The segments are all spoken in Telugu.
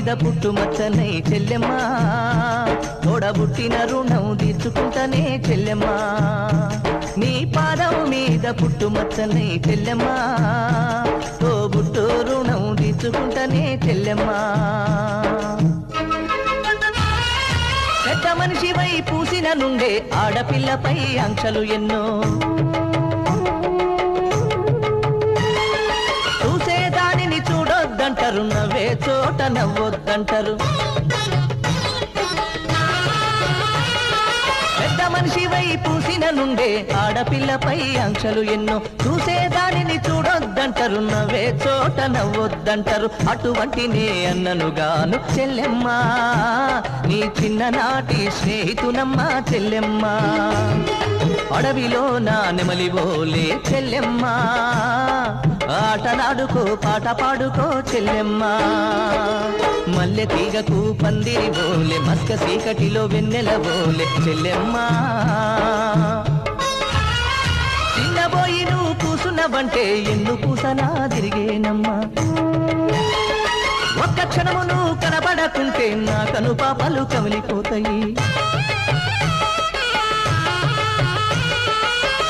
మీద పుట్టుమచ్చనై చెల్లెమ్మ తోడబుట్టిన రుణం తీర్చుకుంటనే చెల్లెమ్మ నీ పాదం మీద పుట్టుమచ్చనై చెల్లెమ్మ తోబుట్టు రుణం తీర్చుకుంటనే చెల్లెమ్మ పెద్ద మనిషివై పూసిన నుండే ఆడపిల్లపై ఆంక్షలు ఎన్నో చూసేదానిని చూడొద్దంటారు నవ్వే చోట నవ్వొద్దంటారు పెద్ద మనిషివై పూసిన నుండే ఆడపిల్లపై ఆంక్షలు ఎన్నో చూసేదానిని చూడొద్దంటారు నవ్వే చోట నవ్వొద్దంటారు అటువంటి నే అన్ననుగాను చెల్లెమ్మ నీ చిన్ననాటి స్నేహితునమ్మ చెల్లెమ్మ అడవిలో నా నెమలివోలే చెల్లెమ్మ ఆటలాడుకో పాట పాడుకో చెల్లెమ్మ మల్లె తీగకు పందిరి బోలే మస్క చీకటిలో వెన్నెల బోలే చెల్లెమ్మ చిన్నబోయి నువ్వు కూసున్నవంటే ఎన్ను పూసనా తిరిగేనమ్మా ఒక్క క్షణము నువ్వు కనబడకుంటే నా కను పాపలు కమిలిపోతాయి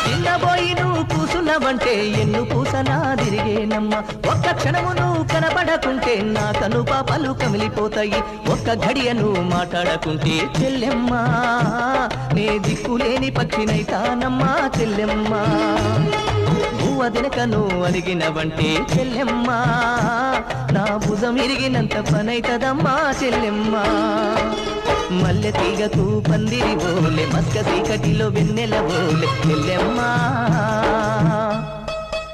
చిన్నబోయి నువ్వు కూసున్నవంటే ఎన్ను పూసనా తిరిగేనమ్మా ఒక్క క్షణము నువ్వు కనబడకుంటే నా కను పాపలు కమిలిపోతాయి ఒక్క గడియ నువ్వు మాట్లాడకుంటే చెల్లెమ్మ నే దిక్కులేని పక్షినైతానమ్మా చెల్లెమ్మ నువ్వు దినకను అడిగినవంటే చెల్లెమ్మ నా భుజం ఇరిగినంత పనైతదమ్మా చెల్లెమ్మ మల్లె తీగకు పందిరి బోలే మస్క చీకటిలో వెన్నెల బోలే చెల్లెమ్మ